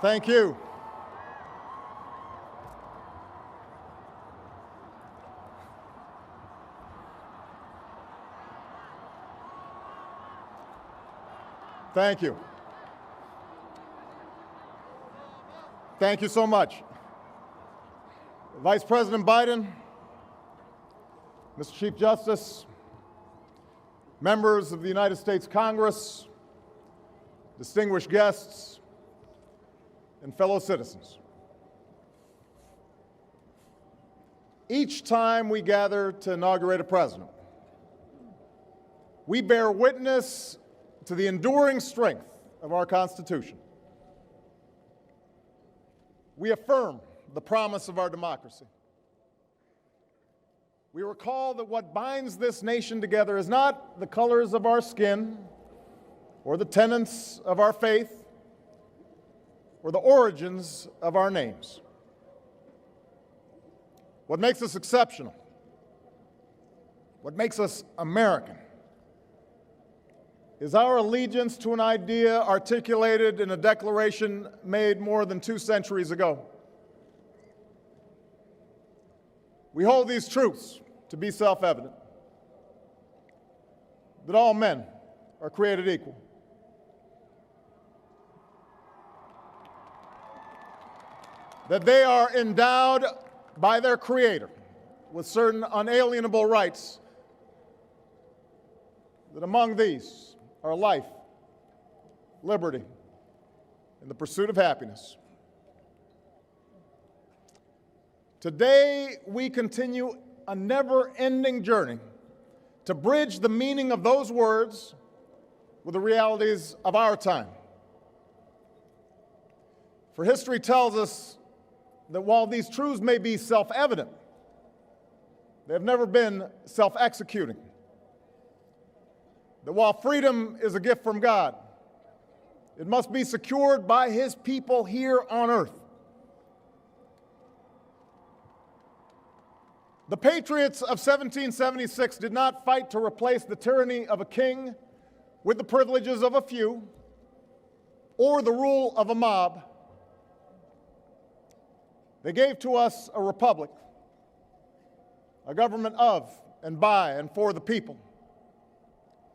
Thank you. Thank you. Thank you so much. Vice President Biden, Mr. Chief Justice, members of the United States Congress, distinguished guests, and fellow citizens. Each time we gather to inaugurate a president, we bear witness to the enduring strength of our Constitution. We affirm the promise of our democracy. We recall that what binds this nation together is not the colors of our skin or the tenets of our faith or the origins of our names. What makes us exceptional, what makes us American, is our allegiance to an idea articulated in a declaration made more than 2 centuries ago. We hold these truths to be self-evident, that all men are created equal, that they are endowed by their Creator with certain unalienable rights, that among these are life, liberty, and the pursuit of happiness. Today, we continue a never-ending journey to bridge the meaning of those words with the realities of our time. For history tells us that while these truths may be self-evident, they have never been self-executing. That while freedom is a gift from God, it must be secured by His people here on earth. The patriots of 1776 did not fight to replace the tyranny of a king with the privileges of a few or the rule of a mob. They gave to us a republic, a government of and by and for the people,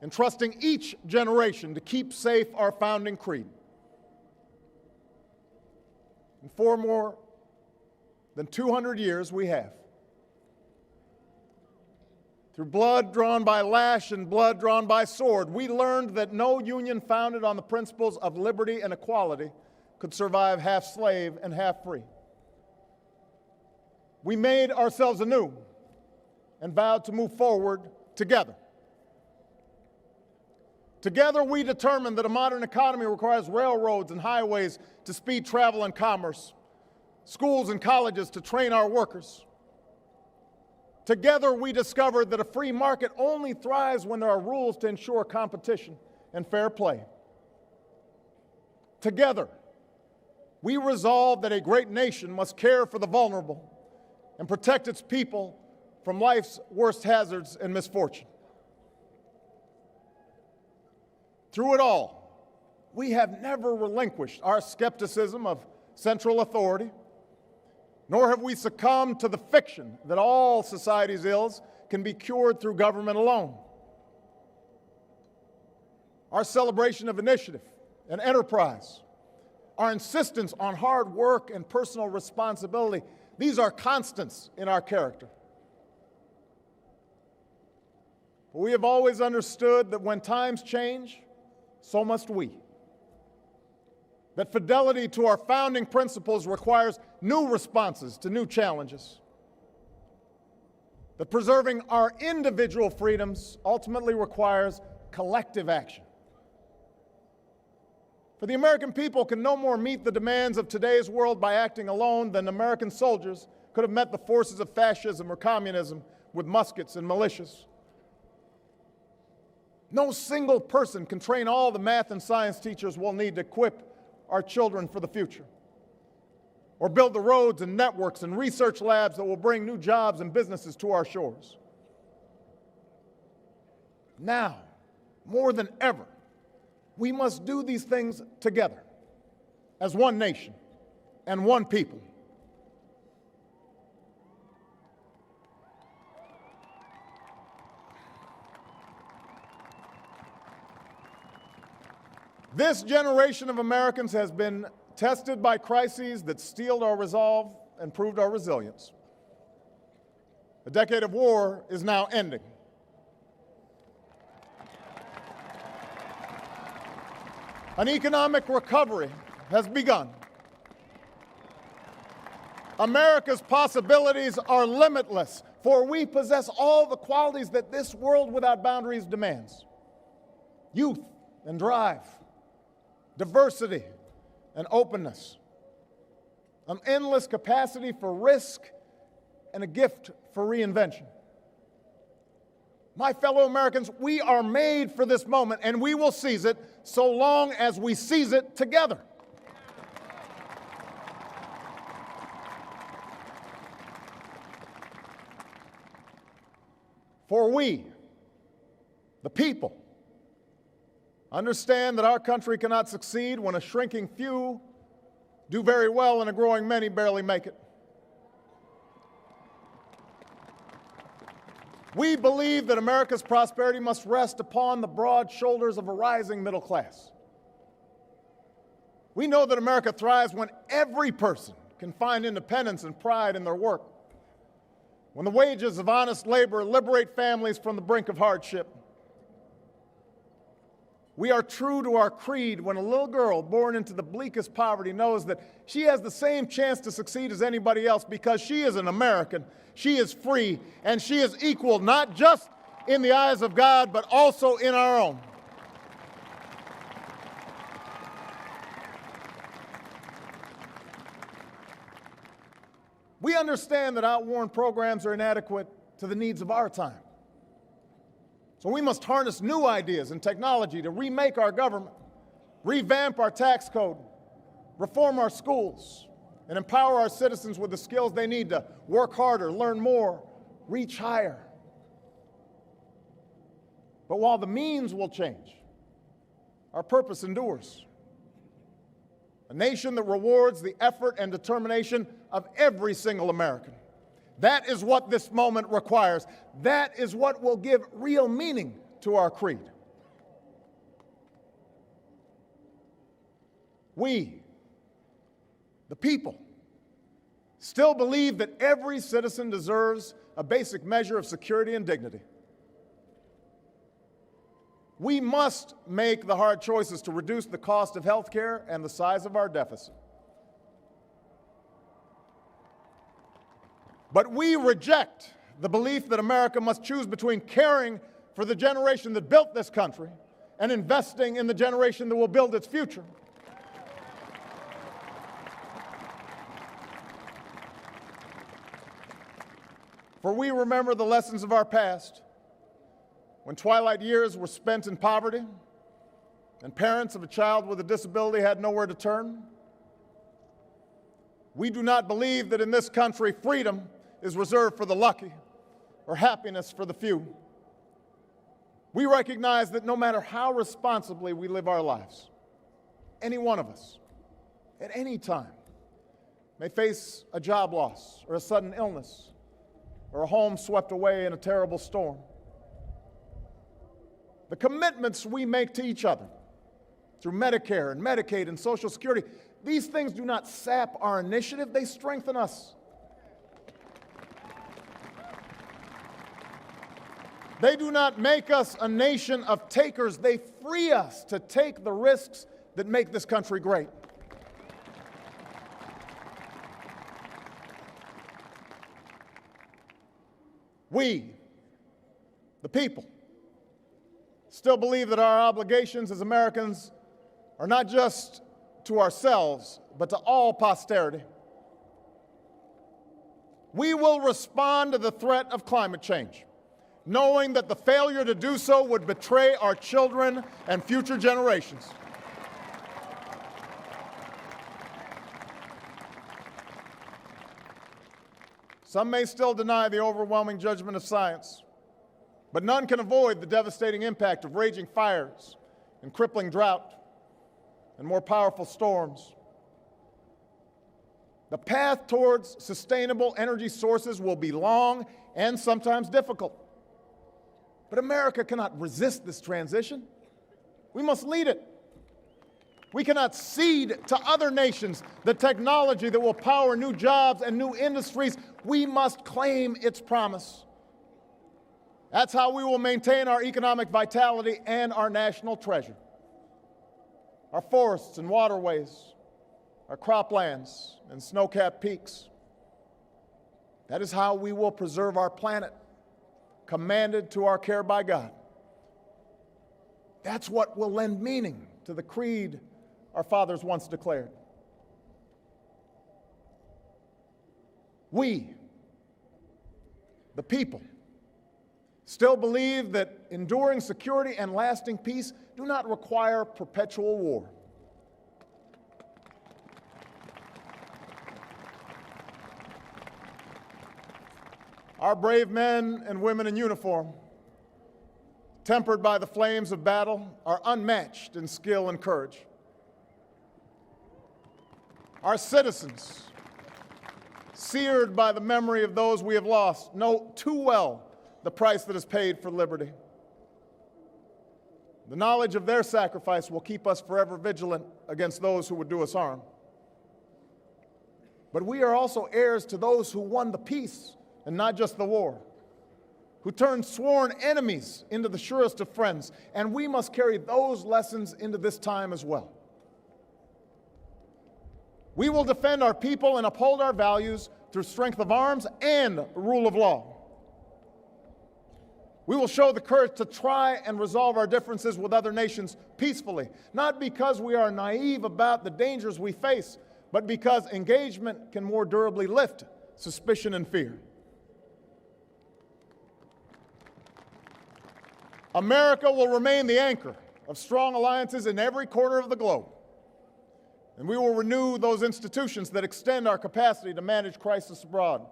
entrusting each generation to keep safe our founding creed. And for more than 200 years we have. Through blood drawn by lash and blood drawn by sword, we learned that no union founded on the principles of liberty and equality could survive half slave and half free. We made ourselves anew and vowed to move forward together. Together, we determined that a modern economy requires railroads and highways to speed travel and commerce, schools and colleges to train our workers. Together, we discovered that a free market only thrives when there are rules to ensure competition and fair play. Together, we resolved that a great nation must care for the vulnerable and protect its people from life's worst hazards and misfortune. Through it all, we have never relinquished our skepticism of central authority, nor have we succumbed to the fiction that all society's ills can be cured through government alone. Our celebration of initiative and enterprise, our insistence on hard work and personal responsibility, these are constants in our character. But we have always understood that when times change, so must we. That fidelity to our founding principles requires new responses to new challenges. That preserving our individual freedoms ultimately requires collective action. For the American people can no more meet the demands of today's world by acting alone than American soldiers could have met the forces of fascism or communism with muskets and militias. No single person can train all the math and science teachers we'll need to equip our children for the future, or build the roads and networks and research labs that will bring new jobs and businesses to our shores. Now, more than ever, we must do these things together as one nation and one people. This generation of Americans has been tested by crises that steeled our resolve and proved our resilience. The decade of war is now ending. An economic recovery has begun. America's possibilities are limitless, for we possess all the qualities that this world without boundaries demands: youth and drive, diversity and openness, an endless capacity for risk, and a gift for reinvention. My fellow Americans, we are made for this moment, and we will seize it so long as we seize it together. For we, the people, understand that our country cannot succeed when a shrinking few do very well and a growing many barely make it. We believe that America's prosperity must rest upon the broad shoulders of a rising middle class. We know that America thrives when every person can find independence and pride in their work, when the wages of honest labor liberate families from the brink of hardship. We are true to our creed when a little girl born into the bleakest poverty knows that she has the same chance to succeed as anybody else because she is an American, she is free, and she is equal not just in the eyes of God, but also in our own. We understand that outworn programs are inadequate to the needs of our time. So we must harness new ideas and technology to remake our government, revamp our tax code, reform our schools, and empower our citizens with the skills they need to work harder, learn more, reach higher. But while the means will change, our purpose endures. A nation that rewards the effort and determination of every single American. That is what this moment requires. That is what will give real meaning to our creed. We, the people, still believe that every citizen deserves a basic measure of security and dignity. We must make the hard choices to reduce the cost of health care and the size of our deficit. But we reject the belief that America must choose between caring for the generation that built this country and investing in the generation that will build its future. For we remember the lessons of our past, when twilight years were spent in poverty and parents of a child with a disability had nowhere to turn. We do not believe that in this country freedom is reserved for the lucky or happiness for the few. We recognize that no matter how responsibly we live our lives, any one of us, at any time, may face a job loss or a sudden illness or a home swept away in a terrible storm. The commitments we make to each other through Medicare and Medicaid and Social Security, these things do not sap our initiative, they strengthen us. They do not make us a nation of takers, they free us to take the risks that make this country great. We, the people, still believe that our obligations as Americans are not just to ourselves, but to all posterity. We will respond to the threat of climate change, knowing that the failure to do so would betray our children and future generations. Some may still deny the overwhelming judgment of science, but none can avoid the devastating impact of raging fires and crippling drought and more powerful storms. The path towards sustainable energy sources will be long and sometimes difficult. But America cannot resist this transition. We must lead it. We cannot cede to other nations the technology that will power new jobs and new industries. We must claim its promise. That's how we will maintain our economic vitality and our national treasure. Our forests and waterways, our croplands and snow-capped peaks. That is how we will preserve our planet, commanded to our care by God. That's what will lend meaning to the creed our fathers once declared. We, the people, still believe that enduring security and lasting peace do not require perpetual war. Our brave men and women in uniform, tempered by the flames of battle, are unmatched in skill and courage. Our citizens, seared by the memory of those we have lost, know too well the price that is paid for liberty. The knowledge of their sacrifice will keep us forever vigilant against those who would do us harm. But we are also heirs to those who won the peace and not just the war, who turned sworn enemies into the surest of friends, and we must carry those lessons into this time as well. We will defend our people and uphold our values through strength of arms and rule of law. We will show the courage to try and resolve our differences with other nations peacefully, not because we are naive about the dangers we face, but because engagement can more durably lift suspicion and fear. America will remain the anchor of strong alliances in every corner of the globe. And we will renew those institutions that extend our capacity to manage crisis abroad.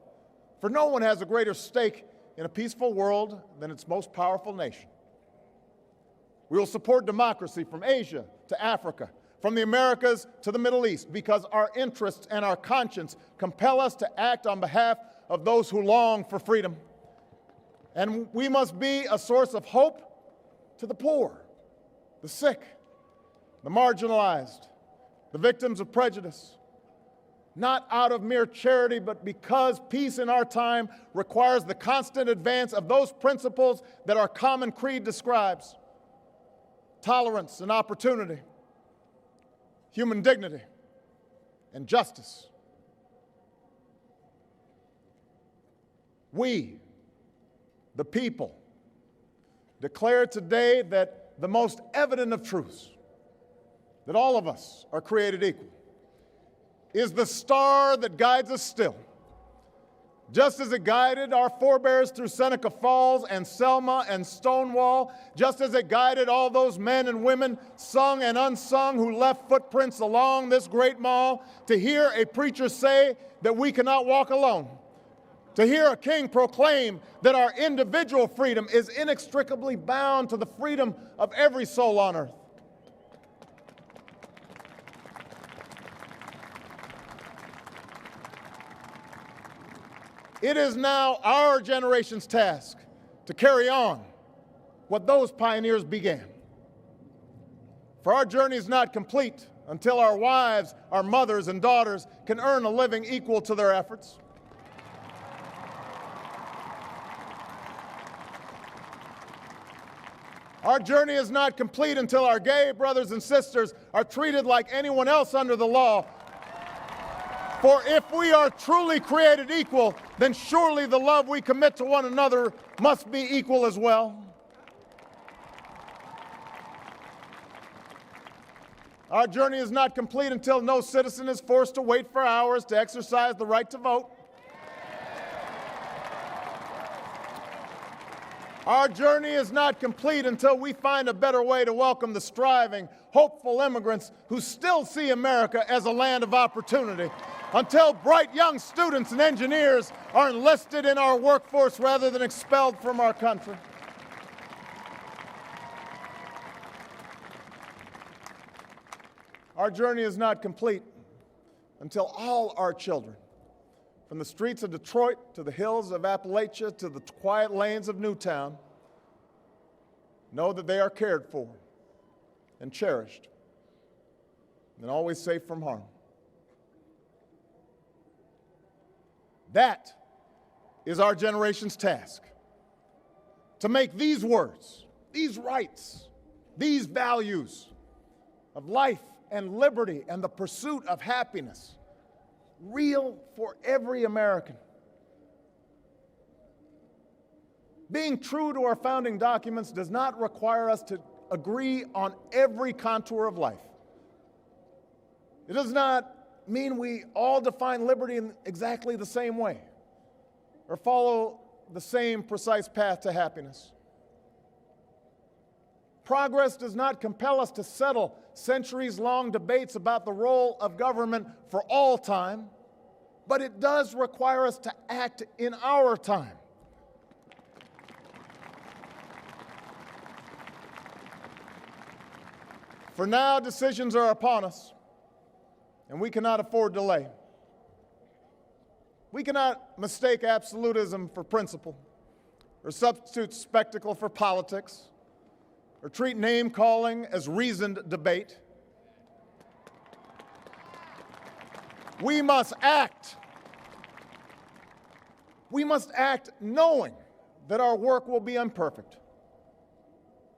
For no one has a greater stake in a peaceful world than its most powerful nation. We will support democracy from Asia to Africa, from the Americas to the Middle East, because our interests and our conscience compel us to act on behalf of those who long for freedom. And we must be a source of hope to the poor, the sick, the marginalized, the victims of prejudice, not out of mere charity, but because peace in our time requires the constant advance of those principles that our common creed describes: tolerance and opportunity, human dignity, and justice. We, the people, declare today that the most evident of truths, that all of us are created equal, is the star that guides us still. Just as it guided our forebears through Seneca Falls and Selma and Stonewall, just as it guided all those men and women, sung and unsung, who left footprints along this great mall, to hear a preacher say that we cannot walk alone, to hear a king proclaim that our individual freedom is inextricably bound to the freedom of every soul on earth. It is now our generation's task to carry on what those pioneers began. For our journey is not complete until our wives, our mothers, and daughters can earn a living equal to their efforts. Our journey is not complete until our gay brothers and sisters are treated like anyone else under the law. For if we are truly created equal, then surely the love we commit to one another must be equal as well. Our journey is not complete until no citizen is forced to wait for hours to exercise the right to vote. Our journey is not complete until we find a better way to welcome the striving, hopeful immigrants who still see America as a land of opportunity, until bright young students and engineers are enlisted in our workforce rather than expelled from our country. Our journey is not complete until all our children, from the streets of Detroit to the hills of Appalachia to the quiet lanes of Newtown, know that they are cared for and cherished and always safe from harm. That is our generation's task, to make these words, these rights, these values of life and liberty and the pursuit of happiness real for every American. Being true to our founding documents does not require us to agree on every contour of life. It does not mean we all define liberty in exactly the same way or follow the same precise path to happiness. Progress does not compel us to settle centuries-long debates about the role of government for all time, but it does require us to act in our time. For now, decisions are upon us, and we cannot afford delay. We cannot mistake absolutism for principle, or substitute spectacle for politics, or treat name-calling as reasoned debate. We must act. We must act knowing that our work will be imperfect.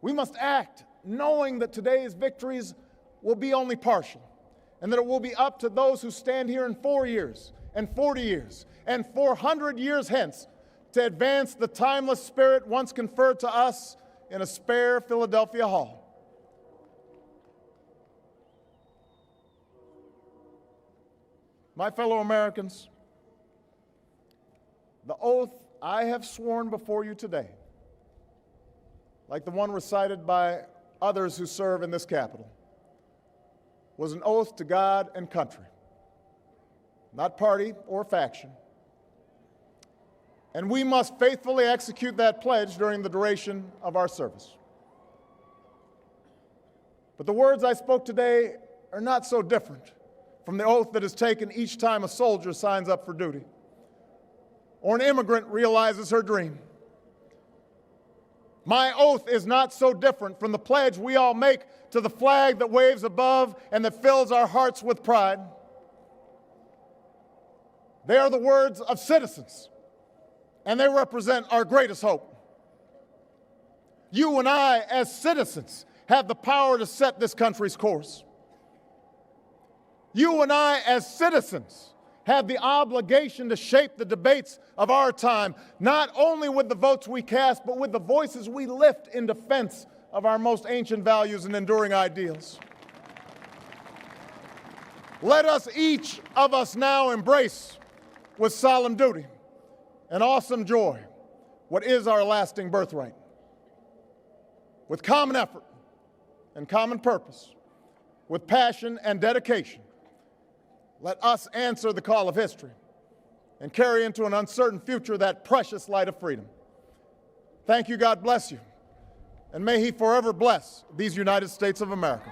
We must act knowing that today's victories will be only partial, and that it will be up to those who stand here in 4 years, and 40 years, and 400 years hence to advance the timeless spirit once conferred to us in a spare Philadelphia hall. My fellow Americans, the oath I have sworn before you today, like the one recited by others who serve in this Capitol, was an oath to God and country, not party or faction. And we must faithfully execute that pledge during the duration of our service. But the words I spoke today are not so different from the oath that is taken each time a soldier signs up for duty, or an immigrant realizes her dream. My oath is not so different from the pledge we all make to the flag that waves above and that fills our hearts with pride. They are the words of citizens, and they represent our greatest hope. You and I, as citizens, have the power to set this country's course. You and I, as citizens, have the obligation to shape the debates of our time, not only with the votes we cast, but with the voices we lift in defense of our most ancient values and enduring ideals. Let us, each of us now, embrace with solemn duty and awesome joy what is our lasting birthright. With common effort and common purpose, with passion and dedication, let us answer the call of history and carry into an uncertain future that precious light of freedom. Thank you, God bless you, and may He forever bless these United States of America.